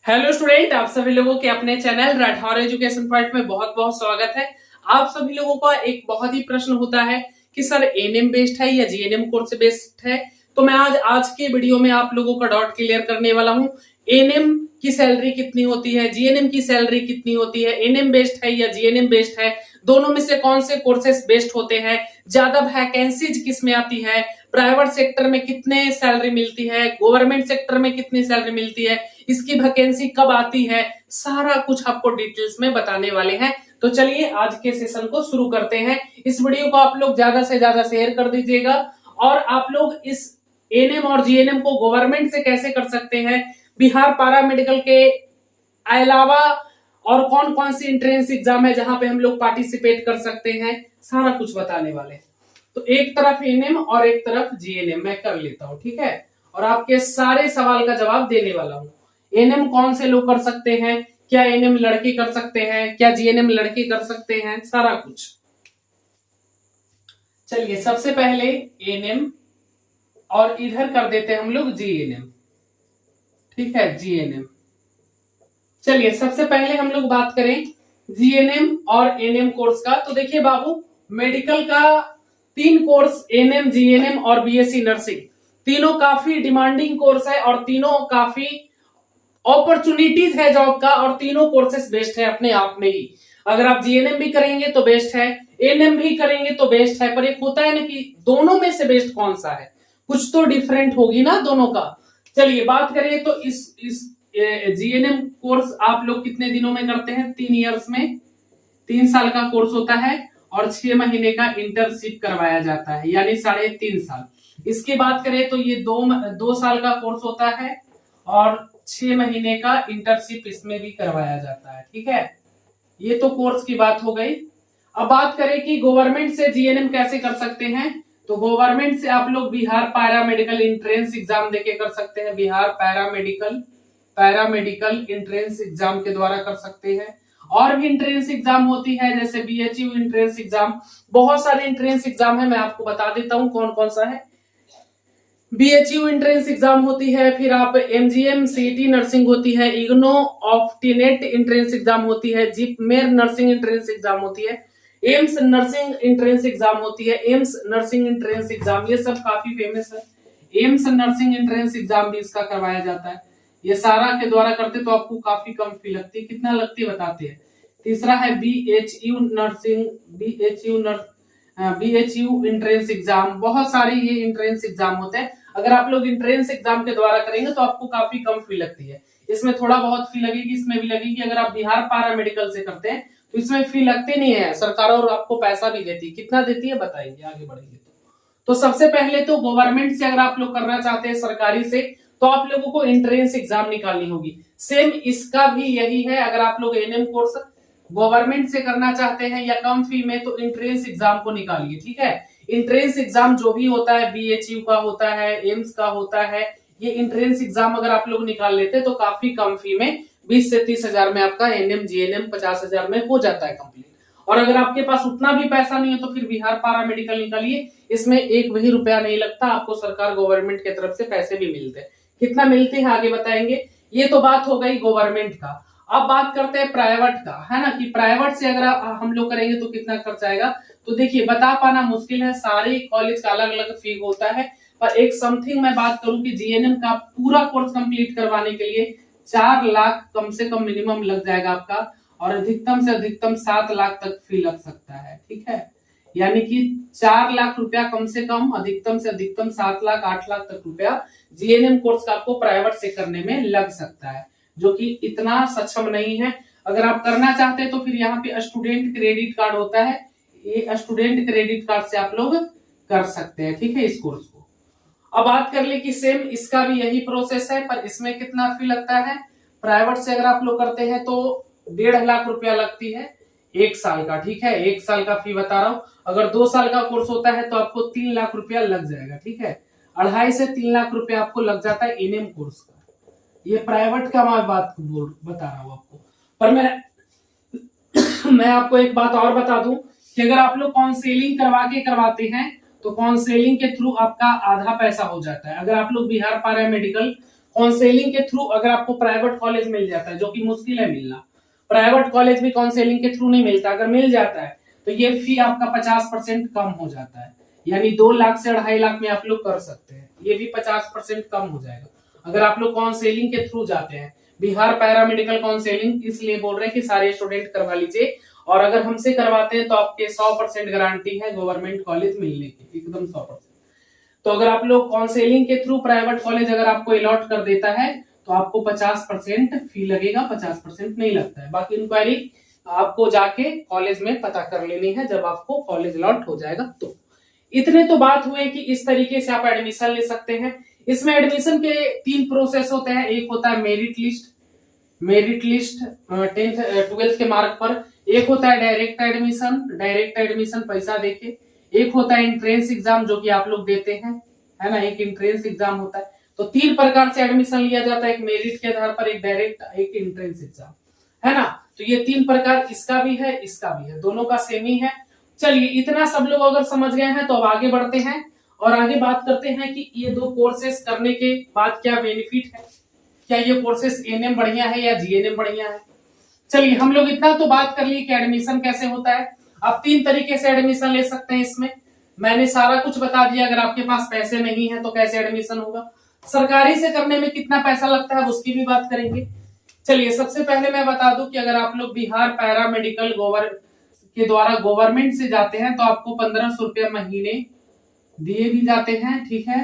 Hello student, आप सभी लोगों के अपने चैनल राठौर एजुकेशन पॉइंट में बहुत बहुत स्वागत है। आप सभी लोगों का एक बहुत ही प्रश्न होता है कि सर एएनएम बेस्ड है या जीएनएम कोर्स बेस्ड है। तो मैं आज के वीडियो में आप लोगों का डाउट क्लियर करने वाला हूं। एएनएम की सैलरी कितनी होती है, जीएनएम की सैलरी कितनी होती है, एएनएम बेस्ड है या जीएनएम बेस्ड है, दोनों में से कौन से कोर्सेस बेस्ड होते हैं, ज्यादा वैकेंसीज किस में आती है, प्राइवेट सेक्टर में कितने सैलरी मिलती है, गवर्नमेंट सेक्टर में कितनी सैलरी मिलती है, इसकी वैकेंसी कब आती है, सारा कुछ आपको डिटेल्स में बताने वाले हैं। तो चलिए आज के सेशन को शुरू करते हैं। इस वीडियो को आप लोग ज्यादा से ज्यादा शेयर कर दीजिएगा और आप लोग इस एएनएम और जीएनएम को गवर्नमेंट से कैसे कर सकते हैं, बिहार पैरा मेडिकल के अलावा और कौन कौन सी एंट्रेंस एग्जाम है जहां पे हम लोग पार्टिसिपेट कर सकते हैं, सारा कुछ बताने वाले हैं। तो एक तरफ एएनएम और एक तरफ जीएनएम मैं कर लेता हूं, ठीक है, और आपके सारे सवाल का जवाब देने वाला हूं। एएनएम कौन से लोग कर सकते हैं, क्या एएनएम लड़के कर सकते हैं, क्या जीएनएम लड़के कर सकते हैं, सारा कुछ। चलिए सबसे पहले एएनएम और इधर कर देते हैं हम लोग जीएनएम, ठीक है, जीएनएम। चलिए सबसे पहले हम लोग बात करें जीएनएम और एएनएम कोर्स का। तो देखिए बाबू, मेडिकल का 3 कोर्स एएनएम, जीएनएम और बीएससी नर्सिंग, तीनों काफी डिमांडिंग कोर्स है और तीनों काफी अपॉर्चुनिटीज है जॉब का, और तीनों कोर्सेस बेस्ट है अपने आप में ही। अगर आप जीएनएम भी करेंगे तो बेस्ट है, एएनएम भी करेंगे तो बेस्ट है, पर एक होता है ना कि दोनों में से बेस्ट कौन सा है, कुछ तो डिफरेंट होगी ना दोनों का। चलिए बात करें तो इस जीएनएम कोर्स आप लोग कितने दिनों में करते हैं, 3 इयर्स में, 3 साल का कोर्स होता है और 6 महीने का इंटर्नशिप करवाया जाता है, यानी 3.5 साल। इसकी बात करें तो ये 2 साल का कोर्स होता है और 6 महीने का इंटर्नशिप इसमें भी करवाया जाता है, ठीक है। ये तो कोर्स की बात हो गई। अब बात करें कि गवर्नमेंट से जीएनएम कैसे कर सकते हैं। तो गवर्नमेंट से आप लोग Bihar para medical entrance exam देके कर सकते हैं, Bihar para medical entrance exam के द्वारा कर सकते हैं। और भी एंट्रेंस एग्जाम होती है जैसे बीएचयू एंट्रेंस एग्जाम, बहुत सारे एंट्रेंस एग्जाम है, मैं आपको बता देता हूं कौन कौन सा है। बीएचयू एंट्रेंस एग्जाम होती है, फिर आप एमजीएम सीटी नर्सिंग होती है, इग्नो ऑप्टिनेट एंट्रेंस एग्जाम होती है, जिपमेर नर्सिंग एंट्रेंस एग्जाम होती है, एम्स नर्सिंग एंट्रेंस एग्जाम होती है, एम्स नर्सिंग एंट्रेंस एग्जाम, ये सब काफी फेमस है। एम्स नर्सिंग एंट्रेंस एग्जाम भी इसका करवाया जाता है। ये सारा के द्वारा करते तो आपको काफी कम फी लगती है, कितना लगती है बताते हैं। तीसरा है BHU nursing, BHU entrance exam, बहुत सारे ये एंट्रेंस एग्जाम होते हैं। अगर आप लोग एंट्रेंस एग्जाम के द्वारा करेंगे तो आपको काफी कम फी लगती है। इसमें थोड़ा बहुत फी लगेगी, इसमें भी लगेगी। अगर आप बिहार पैरा मेडिकल से करते हैं तो इसमें फी लगती नहीं है, सरकार और आपको पैसा भी देती है। कितना देती है बताएंगे आगे बढ़ेंगे तो सबसे पहले तो गवर्नमेंट से अगर आप लोग करना चाहते हैं, सरकारी से, तो आप लोगों को एंट्रेंस एग्जाम निकालनी होगी। सेम इसका भी यही है। अगर आप लोग एएनएम कोर्स गवर्नमेंट से करना चाहते हैं या कम फी में, तो एंट्रेंस एग्जाम को निकालिए, ठीक है। एंट्रेंस एग्जाम जो भी होता है, बीएचयू का होता है, एम्स का होता है, ये एंट्रेंस एग्जाम अगर आप लोग निकाल लेते हैं तो काफी कम फी में 20 से 30 हजार में आपका एएनएम जीएनएम 50 हजार में हो जाता है कंप्लीट। और अगर आपके पास उतना भी पैसा नहीं है तो फिर बिहार पैरा मेडिकल निकालिए, इसमें एक भी रुपया नहीं लगता, आपको सरकार गवर्नमेंट की तरफ से पैसे भी मिलते हैं। कितना मिलते हैं आगे बताएंगे। ये तो बात हो गई गवर्नमेंट का। अब बात करते हैं प्राइवेट का, है ना, कि प्राइवेट से अगर हम लोग करेंगे तो कितना खर्च आएगा। तो देखिए बता पाना मुश्किल है, सारे कॉलेज का अलग अलग फी होता है, पर एक समथिंग मैं बात करूं कि जीएनएम का पूरा कोर्स कंप्लीट करवाने के लिए 4 लाख कम से कम मिनिमम लग जाएगा आपका, और अधिकतम से अधिकतम 7 लाख तक फी लग सकता है, ठीक है। यानी कि 4 लाख रुपया कम से कम, अधिकतम से अधिकतम 7 लाख 8 लाख तक रुपया जीएनएम कोर्स का आपको प्राइवेट से करने में लग सकता है, जो कि इतना सक्षम नहीं है। अगर आप करना चाहते हैं तो फिर यहाँ पे स्टूडेंट क्रेडिट कार्ड होता है, ये स्टूडेंट क्रेडिट कार्ड से आप लोग कर सकते हैं, ठीक है, इस कोर्स को। अब बात कर ले कि सेम इसका भी यही प्रोसेस है, पर इसमें कितना फी लगता है। प्राइवेट से अगर आप लोग करते हैं तो 1.5 लाख रुपया लगती है 1 साल का, ठीक है, 1 साल का फी बता रहा हूं। अगर 2 साल का कोर्स होता है तो आपको 3 लाख रुपया लग जाएगा, ठीक है, 2.5 से 3 लाख रुपया आपको लग जाता है एएनएम कोर्स का। ये प्राइवेट का मैं बात बता रहा हूं आपको। पर मैं आपको एक बात और बता दूं कि अगर आप लोग काउंसलिंग करवा के करवाते हैं तो काउंसलिंग के थ्रू आपका आधा पैसा हो जाता है। अगर आप लोग बिहार पैरा मेडिकल काउंसलिंग के थ्रू अगर आपको प्राइवेट कॉलेज मिल जाता है, जो कि मुश्किल है मिलना, प्राइवेट कॉलेज भी काउंसलिंग के थ्रू नहीं मिलता, अगर मिल जाता है तो ये फी आपका 50% कम हो जाता है, यानी 2 लाख से 2.5 लाख में आप लोग कर सकते हैं, ये भी 50% कम हो जाएगा अगर आप लोग काउंसलिंग के थ्रू जाते हैं। बिहार पैरामेडिकल काउंसलिंग इसलिए बोल रहे हैं कि सारे स्टूडेंट करवा लीजिए, और अगर हमसे करवाते हैं तो आपके 100% गारंटी है गवर्नमेंट कॉलेज मिलने की, एकदम 100%। तो अगर आप लोग काउंसलिंग के थ्रू प्राइवेट कॉलेज अगर आपको अलॉट कर देता है तो आपको 50% फी लगेगा, 50% नहीं लगता है। बाकी इंक्वायरी आपको जाके कॉलेज में पता कर लेनी है जब आपको कॉलेज अलॉट हो जाएगा तो। इतने तो बात हुए कि इस तरीके से आप एडमिशन ले सकते हैं। इसमें एडमिशन के 3 प्रोसेस होते हैं। एक होता है मेरिट लिस्ट 10th 12th के मार्क पर। एक होता है डायरेक्ट एडमिशन पैसा देके। एक होता है एंट्रेंस एग्जाम जो कि आप लोग देते हैं, है ना, एक एंट्रेंस एग्जाम होता है। तो 3 प्रकार से एडमिशन लिया जाता है, एक मेरिट के आधार पर, एक डायरेक्ट, एक एंट्रेंस एग्जाम, है ना। तो ये 3 प्रकार इसका भी है, इसका भी है, दोनों का सेम ही है। चलिए इतना सब लोग अगर समझ गए हैं तो अब आगे बढ़ते हैं और आगे बात करते हैं कि ये 2 कोर्सेस करने के बाद क्या बेनिफिट है, क्या ये कोर्सेस एएनएम बढ़िया है या जीएनएम बढ़िया है। चलिए हम लोग इतना तो बात कर लिए कि एडमिशन कैसे होता है। आप 3 तरीके से एडमिशन ले सकते हैं। इसमें मैंने सारा कुछ बता दिया। अगर आपके पास पैसे नहीं है तो कैसे एडमिशन होगा, सरकारी से करने में कितना पैसा लगता है उसकी भी बात करेंगे। चलिए सबसे पहले मैं बता दूं कि अगर आप लोग बिहार पैरामेडिकल के द्वारा गवर्नमेंट से जाते हैं तो आपको 1500 रुपया महीने दिए भी जाते हैं, ठीक है।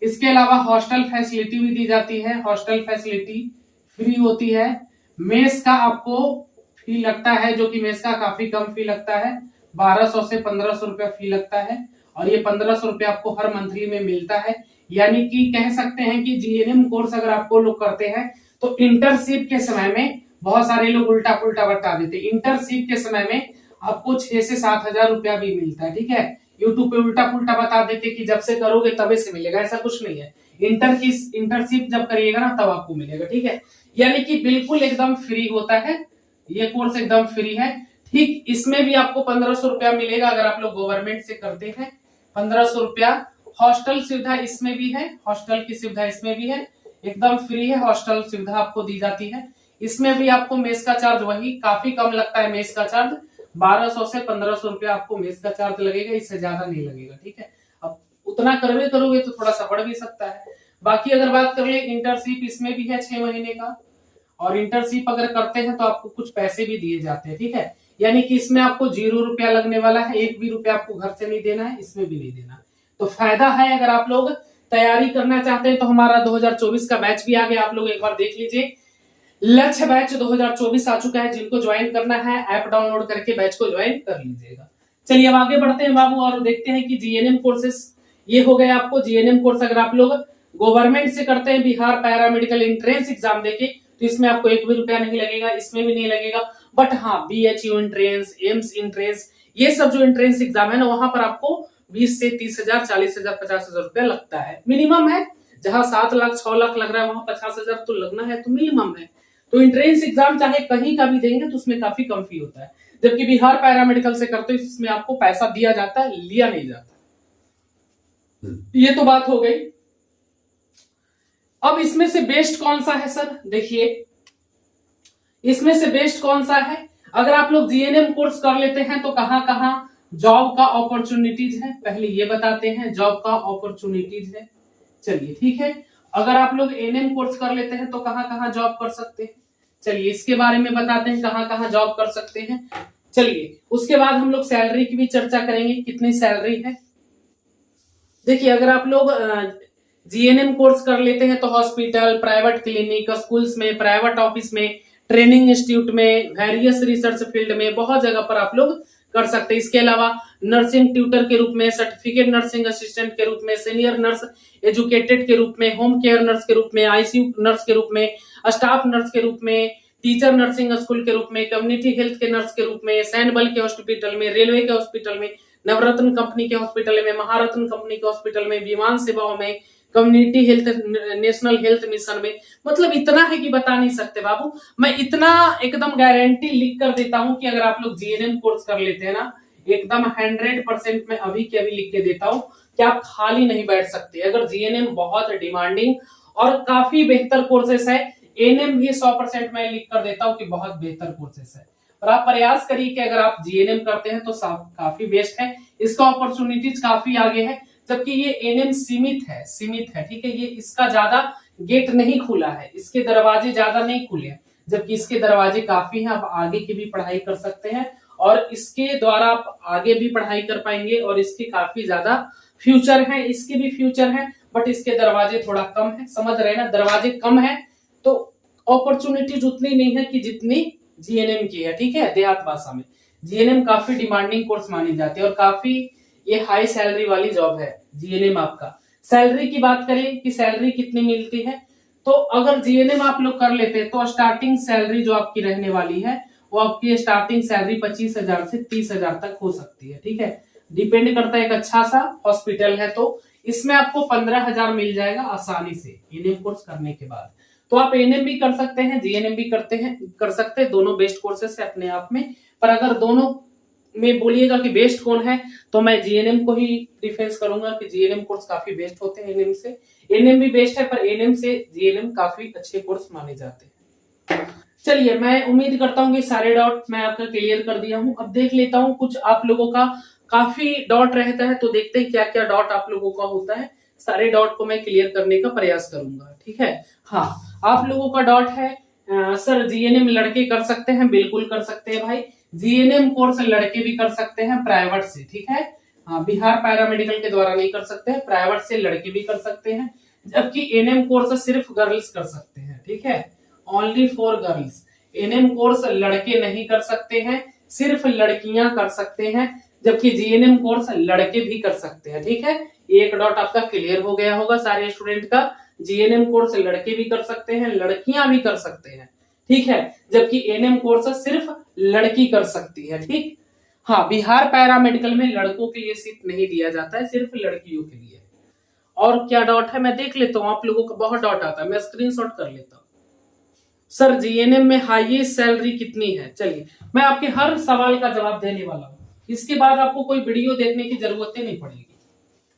इसके अलावा हॉस्टल फैसिलिटी भी दी जाती है, हॉस्टल फैसिलिटी फ्री होती है। मेस का आपको फी लगता है, जो कि मेस का काफी कम फी लगता है, 1200 से 1500 रुपया फी लगता है, और ये 1500 रुपया आपको हर मंथली में मिलता है। यानी कि कह सकते हैं कि जीएनएम कोर्स अगर आपको लोग करते हैं तो इंटर्नशिप के समय में, बहुत सारे लोग उल्टा पुल्टा बता देते, इंटर्नशिप के समय में आपको 6 से 7 हजार रुपया भी मिलता है, ठीक है। यूट्यूब पे उल्टा पुल्टा बता देते कि जब से करोगे तबे से मिलेगा, ऐसा कुछ नहीं है। इंटर्नशिप जब करिएगा ना तब आपको मिलेगा, ठीक है। यानी कि बिल्कुल एकदम फ्री होता है, ये कोर्स एकदम फ्री है। ठीक इसमें भी आपको 1500 रुपया मिलेगा अगर आप लोग गवर्नमेंट से करते हैं, 1500 रुपया। हॉस्टल सुविधा इसमें भी है, हॉस्टल की सुविधा इसमें भी है, एकदम फ्री है, हॉस्टल सुविधा आपको दी जाती है। इसमें भी आपको मेस का चार्ज वही काफी कम लगता है, मेस का चार्ज 1200 से 1500 रुपया आपको मेस का चार्ज लगेगा, इससे ज्यादा नहीं लगेगा, ठीक है। अब उतना करोगे तो थोड़ा सा बढ़ भी सकता है। बाकी अगर बात कर ले इंटर्नशिप, इसमें भी है 6 महीने का, और इंटर्नशिप अगर करते हैं तो आपको कुछ पैसे भी दिए जाते हैं, ठीक है। यानी कि इसमें आपको 0 रुपया लगने वाला है, 1 भी रुपया आपको घर से नहीं देना है, इसमें भी नहीं देना। तो फायदा है। अगर आप लोग तैयारी करना चाहते हैं तो हमारा 2024 का बैच भी आ गया, आप लोग एक बार देख लीजिए। लक्ष्य बैच 2024 आ चुका है, जिनको ज्वाइन करना है ऐप डाउनलोड करके बैच को ज्वाइन कर लीजिएगा। चलिए अब आगे बढ़ते हैं बाबू और देखते हैं कि जीएनएम कोर्सेस, ये हो गए आपको जीएनएम कोर्स। अगर आप लोग गवर्नमेंट से करते हैं बिहार पैरामेडिकल एंट्रेंस एग्जाम देके तो इसमें आपको 1 भी रुपया नहीं लगेगा, इसमें भी नहीं लगेगा। बट हाँ बीएचयू एंट्रेंस, एम्स एंट्रेंस, ये सब जो एंट्रेंस एग्जाम है ना, वहां पर आपको 20 से 30 हजार, 40 हजार, 50 हजार रुपया लगता है, मिनिमम है। जहां 7 लाख 6 लाख लग रहा है वहां 50 हजार तो लगना है, तो मिनिमम है। तो एंट्रेंस एग्जाम चाहे कहीं का भी देंगे तो उसमें काफी कम फी होता है। जबकि बिहार पैरामेडिकल से करते हो इसमें आपको पैसा दिया जाता है, लिया नहीं जाता। ये तो बात हो गई। अब इसमें से बेस्ट कौन सा है सर, देखिए इसमें से बेस्ट कौन सा है। अगर आप लोग जीएनएम कोर्स कर लेते हैं तो कहां कहां जॉब का अपॉर्चुनिटीज है, पहले ये बताते हैं जॉब का अपॉर्चुनिटीज है। चलिए ठीक है। अगर आप लोग एएनएम कोर्स कर लेते हैं तो कहां कहां जॉब कर सकते हैं, चलिए इसके बारे में बताते हैं कहां कहां जॉब कर सकते हैं। चलिए उसके बाद हम लोग सैलरी की भी चर्चा करेंगे, कितनी सैलरी है। देखिए अगर आप लोग जीएनएम कोर्स कर लेते हैं तो हॉस्पिटल, प्राइवेट क्लिनिक, स्कूल्स में, प्राइवेट ऑफिस में, ट्रेनिंग इंस्टीट्यूट में, वेरियस रिसर्च फील्ड में, बहुत जगह पर आप लोग कर सकते हैं। इसके अलावा नर्सिंग ट्यूटर के रूप में, सर्टिफिकेट नर्सिंग असिस्टेंट के रूप में, सीनियर नर्स एजुकेटेड के रूप में, होम केयर नर्स के रूप में, आईसीयू नर्स के रूप में, स्टाफ नर्स के रूप में, टीचर नर्सिंग स्कूल के रूप में, कम्युनिटी हेल्थ के नर्स के रूप में, सैन्य बल के हॉस्पिटल में, रेलवे के हॉस्पिटल में, नवरत्न कंपनी के हॉस्पिटल में, महारत्न कंपनी के हॉस्पिटल में, विमान सेवाओं में, community health, national health mission में। मतलब इतना है कि बता नहीं सकते बाबू। मैं इतना एकदम गारंटी लिख कर देता हूं कि अगर आप लोग जीएनएम कोर्स कर लेते हैं ना, एकदम 100% में अभी के अभी लिख के देता हूं कि आप खाली नहीं बैठ सकते। अगर जीएनएम बहुत डिमांडिंग और काफी बेहतर कोर्सेस है। एएनएम भी 100% मैं लिख कर देता हूँ कि बहुत बेहतर कोर्सेस है। और आप प्रयास करिए कि अगर आप जीएनएम करते हैं तो काफी बेस्ट है, इसका अपॉर्चुनिटीज काफी आगे है। जबकि ये एएनएम सीमित है, ठीक है, ये इसका ज्यादा गेट नहीं खुला है, इसके दरवाजे ज्यादा नहीं खुले हैं, जबकि इसके दरवाजे काफी हैं। आप आगे की भी पढ़ाई कर सकते हैं और इसके द्वारा आप आगे भी पढ़ाई कर पाएंगे और इसके काफी ज्यादा फ्यूचर है, इसके भी फ्यूचर है, बट इसके दरवाजे थोड़ा कम है। समझ रहे हैं ना, दरवाजे कम है तो अपॉर्चुनिटीज उतनी नहीं है कि जितनी जीएनएम की है, ठीक है। देहात भाषा में जीएनएम काफी डिमांडिंग कोर्स मानी जाती है और काफी ये हाई सैलरी वाली जॉब है जीएनएम आपका। सैलरी की बात करें कि सैलरी कितनी मिलती है, तो अगर जीएनएम आप लोग कर लेते हैं तो स्टार्टिंग सैलरी जो आपकी रहने वाली है वो आपकी स्टार्टिंग सैलरी 25,000 से 30,000 तक हो सकती है, ठीक है। डिपेंड करता है, एक अच्छा सा हॉस्पिटल है तो इसमें आपको 15,000 मिल जाएगा आसानी से एएनएम कोर्स करने के बाद। तो आप एएनएम भी कर सकते हैं, जीएनएम भी कर सकते हैं, दोनों बेस्ट कोर्सेस है अपने आप में। पर अगर दोनों में बोलिएगा कि बेस्ट कौन है तो मैं जीएनएम को ही प्रेफरेंस करूंगा कि जीएनएम कोर्स काफी बेस्ट होते हैं एएनएम से। एएनएम भी बेस्ट है पर एएनएम से जीएनएम काफी अच्छे कोर्स माने जाते हैं। चलिए, मैं उम्मीद करता हूँ कि सारे डाउट मैं आपका क्लियर कर दिया हूँ। अब देख लेता हूँ, कुछ आप लोगों का काफी डाउट रहता है तो देखते हैं क्या क्या डाउट आप लोगों का होता है। सारे डाउट को मैं क्लियर करने का प्रयास करूंगा, ठीक है। हाँ, आप लोगों का डाउट है सर जीएनएम लड़के कर सकते हैं? बिल्कुल कर सकते हैं भाई, जीएनएम कोर्स लड़के भी कर सकते हैं प्राइवेट से, ठीक है। हाँ, बिहार पैरामेडिकल के द्वारा नहीं कर सकते हैं, प्राइवेट से लड़के भी कर सकते हैं। जबकि एएनएम कोर्स सिर्फ गर्ल्स कर सकते हैं, ठीक है, only for girls. ANM course लड़के नहीं कर सकते हैं, सिर्फ लड़कियां कर सकते हैं। जबकि जीएनएम कोर्स लड़के भी कर सकते हैं, ठीक है। एक डाउट आपका क्लियर हो गया होगा सारे स्टूडेंट का। जीएनएम कोर्स लड़के भी कर सकते हैं, लड़कियां भी कर सकते हैं, ठीक है। जबकि एएनएम कोर्स सिर्फ लड़की कर सकती है, ठीक। हाँ, बिहार पैरामेडिकल में लड़कों के लिए सीट नहीं दिया जाता है, सिर्फ लड़कियों के लिए। और क्या डाउट है मैं देख लेता हूँ, आप लोगों का बहुत डाउट आता है, मैं स्क्रीनशॉट कर लेता हूँ। सर जीएनएम में हाईएस्ट सैलरी कितनी है? चलिए, मैं आपके हर सवाल का जवाब देने वाला हूँ, इसके बाद आपको कोई वीडियो देखने की जरूरत नहीं पड़ेगी।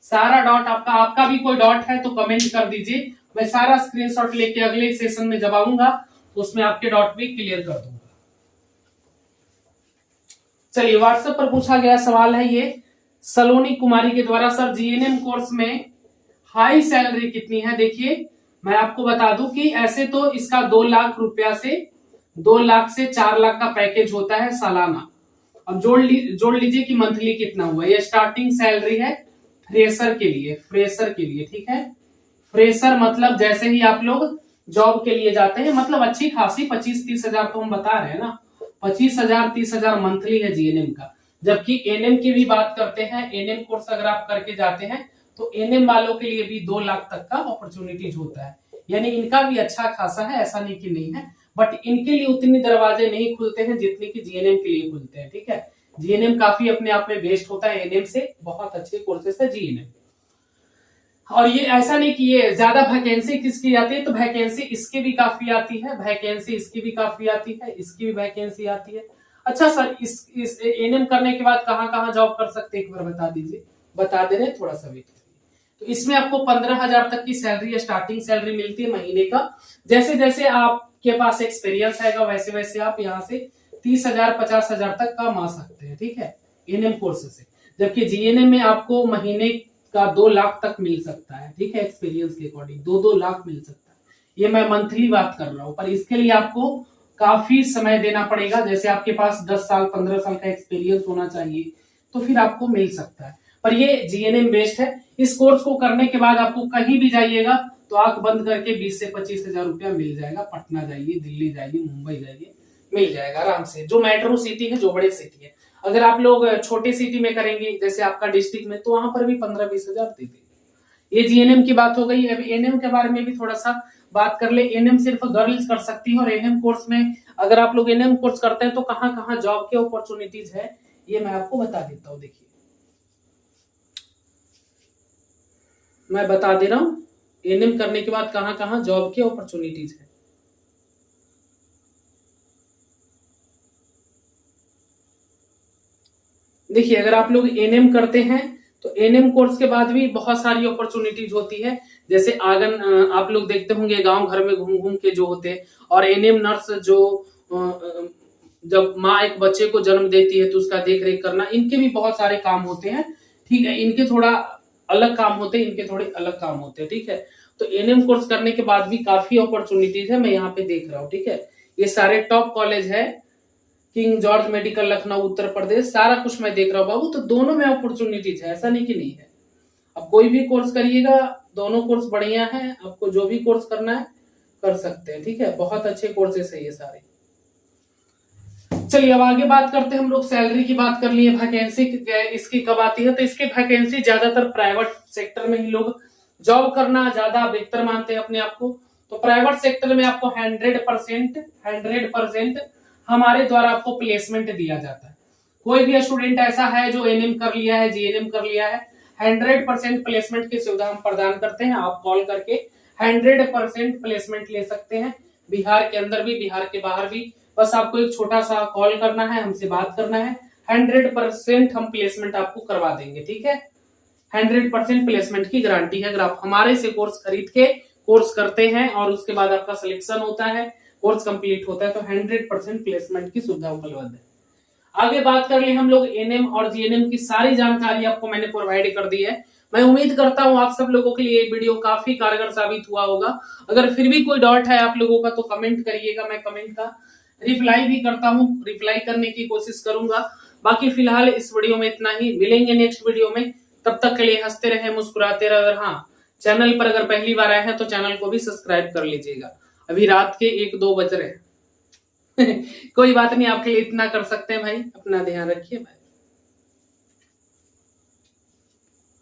सारा डाउट आपका भी कोई डाउट है तो कमेंट कर दीजिए, मैं सारा स्क्रीनशॉट लेके अगले सेशन में जब आऊंगा तो उसमें आपके डाउट भी क्लियर कर दूंगा। चलिए, व्हाट्सएप पर पूछा गया सवाल है ये सलोनी कुमारी के द्वारा, सर जीएनएम कोर्स में हाई सैलरी कितनी है? देखिए, मैं आपको बता दूं कि ऐसे तो इसका 2 लाख रुपया से 2 लाख से 4 लाख का पैकेज होता है सालाना। अब जोड़ लीजिए कि मंथली कितना हुआ। ये स्टार्टिंग सैलरी है फ्रेशर के लिए, ठीक है। फ्रेशर मतलब जैसे ही आप लोग जॉब के लिए जाते हैं, मतलब अच्छी खासी 25-30 हजार तो हम बता रहे हैं ना, 25,000-30,000 मंथली है जीएनएम का। जबकि एएनएम की भी बात करते हैं, एएनएम कोर्स अगर आप करके जाते हैं तो एएनएम वालों के लिए भी 2 लाख तक का अपॉर्चुनिटीज होता है, यानी इनका भी अच्छा खासा है, ऐसा नहीं कि नहीं है, बट इनके लिए उतनी दरवाजे नहीं खुलते हैं जितने कि जीएनएम के लिए खुलते हैं, ठीक है। जीएनएम काफी अपने आप में बेस्ट होता है, एएनएम से बहुत अच्छे कोर्सेस है जीएनएम। और ये ऐसा नहीं कि ये ज्यादा वैकेंसी किसकी आती है, तो वैकेंसी इसकी भी काफी आती है, वैकेंसी इसकी भी काफी आती है, इसकी भी वैकेंसी आती है। अच्छा सर, इस एएनएम करने के बाद कहाँ जॉब कर सकते हैं, एक बार बता दीजिए। बता दे रहे, थोड़ा सा वेट करिए। तो इसमें आपको 15,000 तक की सैलरी, स्टार्टिंग सैलरी मिलती है महीने का। जैसे जैसे आपके पास एक्सपीरियंस आएगा वैसे वैसे आप यहाँ से 30,000 50,000 तक कमा सकते हैं, ठीक है, एएनएम कोर्स से। जबकि जीएनएम में आपको महीने का 2 लाख तक मिल सकता है, ठीक है, एक्सपीरियंस के अकॉर्डिंग 2-2 लाख मिल सकता है। ये मैं मंथली बात कर रहा हूँ, पर इसके लिए आपको काफी समय देना पड़ेगा। जैसे आपके पास 10 साल 15 साल का एक्सपीरियंस होना चाहिए तो फिर आपको मिल सकता है। पर ये जीएनएम बेस्ट है। इस कोर्स को करने के बाद आपको कहीं भी जाइएगा तो आंख बंद करके 20 से 25,000 रुपया मिल जाएगा। पटना जाइए, दिल्ली जाइए, मुंबई जाइए, मिल जाएगा आराम से। जो मेट्रो सिटी है, जो बड़े सिटी है। अगर आप लोग छोटे सिटी में करेंगे जैसे आपका डिस्ट्रिक्ट में, तो वहां पर भी 15-20 हजार दे देंगे। ये जीएनएम की बात हो गई। अभी एएनएम के बारे में भी थोड़ा सा बात कर ले। एएनएम सिर्फ गर्ल्स कर सकती है और एएनएम कोर्स में अगर आप लोग एएनएम कोर्स करते हैं तो कहाँ जॉब के अपॉर्चुनिटीज है ये मैं आपको बता देता हूँ। देखिए, मैं बता दे रहा हूँ एएनएम करने के बाद कहाँ जॉब के अपॉर्चुनिटीज है। देखिए, अगर आप लोग एएनएम करते हैं तो एएनएम कोर्स के बाद भी बहुत सारी अपॉर्चुनिटीज होती है। जैसे आंगन आप लोग देखते होंगे गांव घर में घूम घूम के जो होते हैं, और एनएम नर्स जो जब माँ एक बच्चे को जन्म देती है तो उसका देख रेख करना, इनके भी बहुत सारे काम होते हैं। ठीक है, इनके थोड़ा अलग काम होते हैं, इनके थोड़े अलग काम होते हैं। ठीक है, तो एनएम कोर्स करने के बाद भी काफी अपॉर्चुनिटीज है, मैं यहाँ पे देख रहा हूँ। ठीक है, ये सारे टॉप कॉलेज है, king George medical Lucknow Uttar Pradesh, सारा कुछ मैं देख रहा हूँ बाबू। तो दोनों में अपॉर्चुनिटीज है, ऐसा नहीं कि नहीं है। अब कोई भी कोर्स करिएगा, दोनों कोर्स बढ़िया है, आपको जो भी कोर्स करना है कर सकते हैं। ठीक है, बहुत अच्छे कोर्सेस है ये सारे। चलिए अब आगे बात करते हैं हम लोग। सैलरी की बात कर लिए, वैकेंसी इसकी कब आती है, तो इसकी वैकेंसी ज्यादातर प्राइवेट सेक्टर में ही लोग जॉब करना ज्यादा बेहतर मानते हैं अपने आप को। तो प्राइवेट सेक्टर में आपको 100% हमारे द्वारा आपको प्लेसमेंट दिया जाता है। कोई भी स्टूडेंट ऐसा है जो एनएम कर लिया है, जीएनएम कर लिया है, 100% प्लेसमेंट की सुविधा हम प्रदान करते हैं। आप कॉल करके 100% प्लेसमेंट ले सकते हैं, बिहार के अंदर भी बिहार के बाहर भी। बस आपको एक छोटा सा कॉल करना है, हमसे बात करना है, 100% हम प्लेसमेंट आपको करवा देंगे। ठीक है, 100% प्लेसमेंट की गारंटी है। अगर आप हमारे से कोर्स खरीद के कोर्स करते हैं और उसके बाद आपका सिलेक्शन होता है, कोर्स कंप्लीट होता है, तो 100% प्लेसमेंट की सुविधा उपलब्ध है। आगे बात कर ले हम लोग एनएम और जीएनएम की सारी जानकारी आपको मैंने प्रोवाइड कर दी है। मैं उम्मीद करता हूं आप सब लोगों के लिए ये वीडियो काफी कारगर साबित हुआ होगा। अगर फिर भी कोई डाउट है आप लोगों का तो कमेंट करिएगा, मैं कमेंट का रिप्लाई भी करता हूं, रिप्लाई करने की कोशिश करूंगा। बाकी फिलहाल इस वीडियो में इतना ही, मिलेंगे नेक्स्ट वीडियो में। तब तक के लिए हंसते रहे, मुस्कुराते रहे। अगर हाँ चैनल पर अगर पहली बार आए हैं तो चैनल को भी सब्सक्राइब कर लीजिएगा। अभी रात के 1-2 बज रहे हैं कोई बात नहीं, आपके लिए इतना कर सकते हैं भाई। अपना ध्यान रखिए।